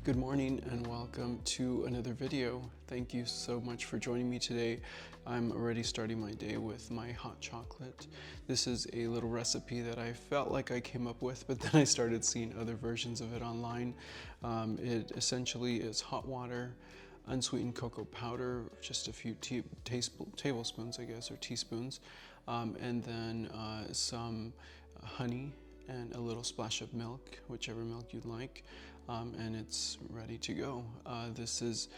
Good morning and welcome to another video. Thank you so much for joining me today. I'm already starting my day with my hot chocolate. This is a little recipe that I felt like I came up with, but then I started seeing other versions of it online. It essentially is hot water, unsweetened cocoa powder, just a few tablespoons, I guess, or teaspoons, and then some honey and a little splash of milk, whichever milk you'd like, and it's ready to go. This is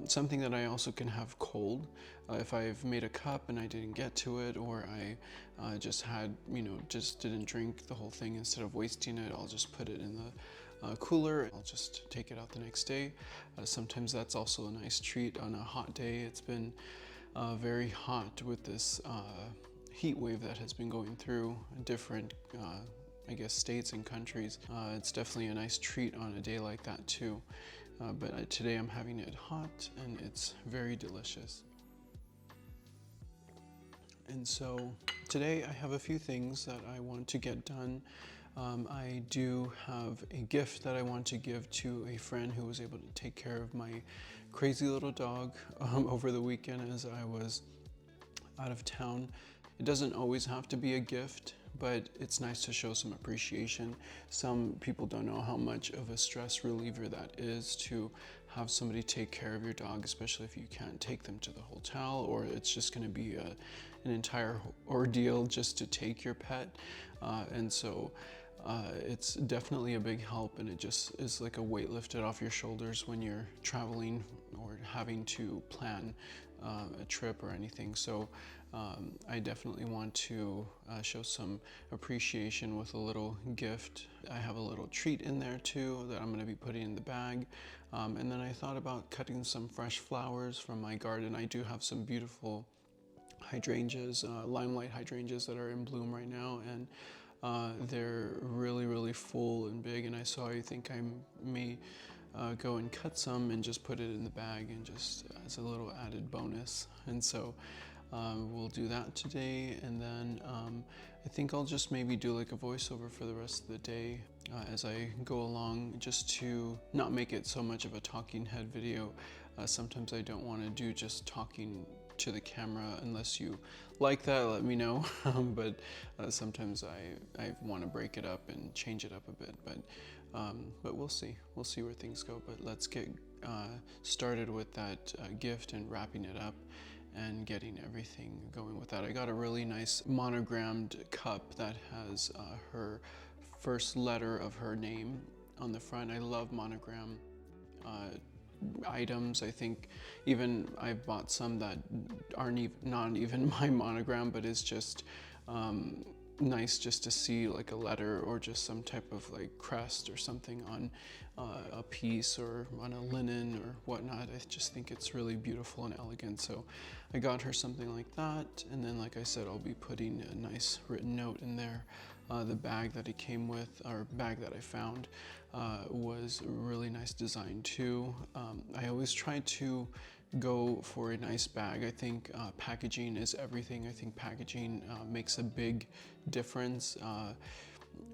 something that I also can have cold. If I've made a cup and I didn't get to it, or I just had, just didn't drink the whole thing, instead of wasting it, I'll just put it in the cooler. I'll just take it out the next day. Sometimes that's also a nice treat on a hot day. It's been very hot with this heat wave that has been going through different I guess states and countries. It's definitely a nice treat on a day like that too. But today I'm having it hot and it's very delicious. And so today I have a few things that I want to get done. I do have a gift that I want to give to a friend who was able to take care of my crazy little dog over the weekend as I was out of town. It doesn't always have to be a gift, but it's nice to show some appreciation. Some people don't know how much of a stress reliever that is to have somebody take care of your dog, especially if you can't take them to the hotel, or it's just going to be an entire ordeal just to take your pet. And so it's definitely a big help, and it just is like a weight lifted off your shoulders when you're traveling or having to plan a trip or anything. So I definitely want to show some appreciation with a little gift. I have a little treat in there too that I'm going to be putting in the bag. And then I thought about cutting some fresh flowers from my garden. I do have some beautiful hydrangeas, limelight hydrangeas that are in bloom right now, and they're really full and big, and I think I may go and cut some and just put it in the bag, and just as a little added bonus. And so we'll do that today, and then I think I'll just maybe do like a voiceover for the rest of the day as I go along, just to not make it so much of a talking head video. Sometimes I don't want to do just talking to the camera. Unless you like that, let me know. But sometimes I want to break it up and change it up a bit, but we'll see where things go. But let's get started with that gift and wrapping it up and getting everything going with that. I got a really nice monogrammed cup that has her first letter of her name on the front. I love monogram items. I think even I've bought some that aren't not even my monogram, but it's just nice just to see like a letter or just some type of like crest or something on a piece or on a linen or whatnot. I just think it's really beautiful and elegant. So I got her something like that, and then like I said, I'll be putting a nice written note in there. The bag that it came with, or bag that I found, was a really nice design too. I always try to go for a nice bag. I think packaging is everything. I think packaging makes a big difference.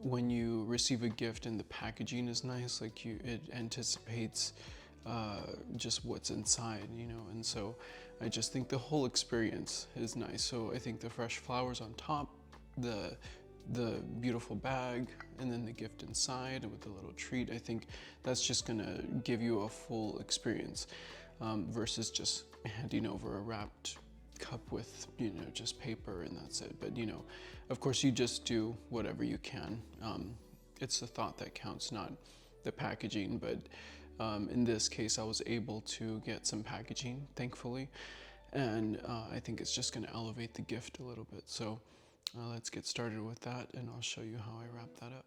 When you receive a gift and the packaging is nice, like it anticipates just what's inside, and so I just think the whole experience is nice. So I think the fresh flowers on top, the beautiful bag, and then the gift inside with the little treat, I think that's just gonna give you a full experience, versus just handing over a wrapped cup with just paper and that's it. But of course you just do whatever you can. It's the thought that counts, not the packaging. But in this case I was able to get some packaging, thankfully, and I think it's just going to elevate the gift a little bit. So let's get started with that, and I'll show you how I wrap that up.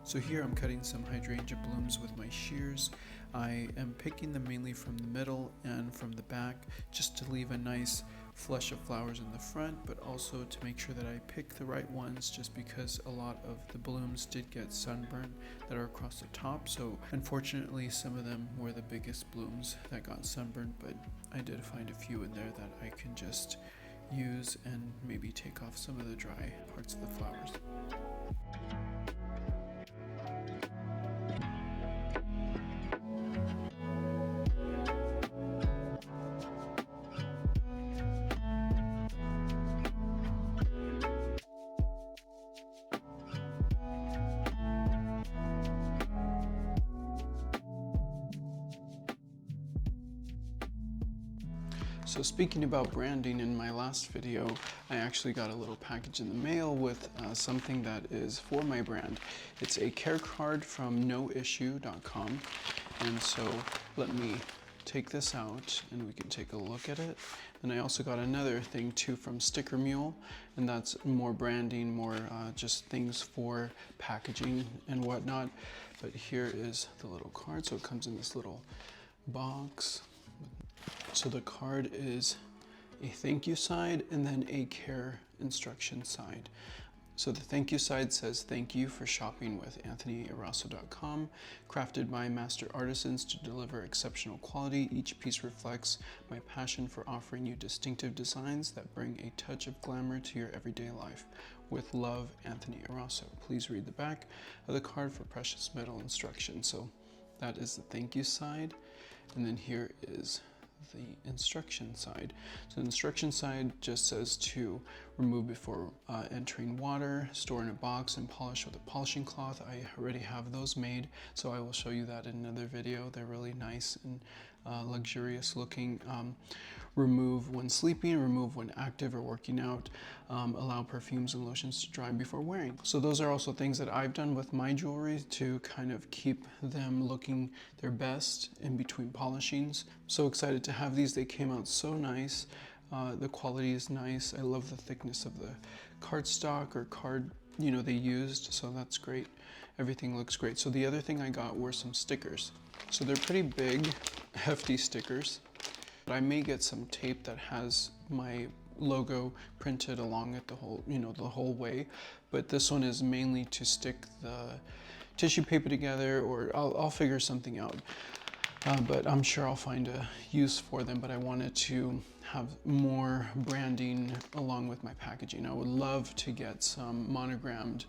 So here I'm cutting some hydrangea blooms with my shears. I am picking them mainly from the middle and from the back just to leave a nice flush of flowers in the front, but also to make sure that I pick the right ones, just because a lot of the blooms did get sunburned that are across the top. So unfortunately some of them were the biggest blooms that got sunburned, but I did find a few in there that I can just use and maybe take off some of the dry parts of the flowers. So speaking about branding, in my last video, I actually got a little package in the mail with something that is for my brand. It's a care card from noissue.com. And so let me take this out and we can take a look at it. And I also got another thing too from Sticker Mule, and that's more branding, more just things for packaging and whatnot. But here is the little card. So it comes in this little box. So the card is a thank you side and then a care instruction side. So the thank you side says, thank you for shopping with AnthonyEraso.com, crafted by master artisans to deliver exceptional quality. Each piece reflects my passion for offering you distinctive designs that bring a touch of glamour to your everyday life. With love, Anthony Eraso. Please read the back of the card for precious metal instructions. So that is the thank you side. And then here is the instruction side. So the instruction side just says to remove before entering water, store in a box, and polish with a polishing cloth. I already have those made, so I will show you that in another video. They're really nice and luxurious looking. Remove when sleeping, remove when active or working out, allow perfumes and lotions to dry before wearing. So those are also things that I've done with my jewelry to kind of keep them looking their best in between polishings. So excited to have these. They came out so nice. The quality is nice. I love the thickness of the cardstock or card, they used, so that's great. Everything looks great. So the other thing I got were some stickers. So they're pretty big, hefty stickers. I may get some tape that has my logo printed along it the whole way, but this one is mainly to stick the tissue paper together, or I'll figure something out. But I'm sure I'll find a use for them, but I wanted to have more branding along with my packaging. I would love to get some monogrammed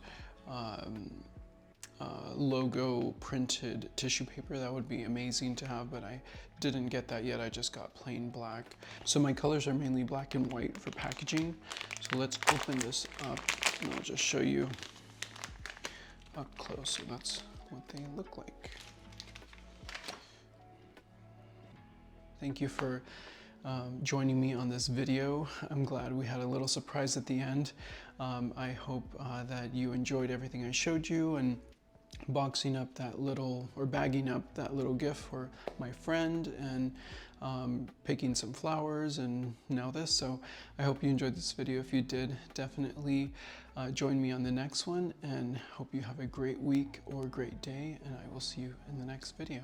logo printed tissue paper. That would be amazing to have, but I didn't get that yet. I just got plain black. So my colors are mainly black and white for packaging. So let's open this up and I'll just show you up close. So that's what they look like. Thank you for joining me on this video. I'm glad we had a little surprise at the end. I hope that you enjoyed everything I showed you, and boxing up that little, or bagging up that little gift for my friend, and picking some flowers, and now this. So I hope you enjoyed this video. If you did, definitely join me on the next one, and hope you have a great week or a great day, and I will see you in the next video.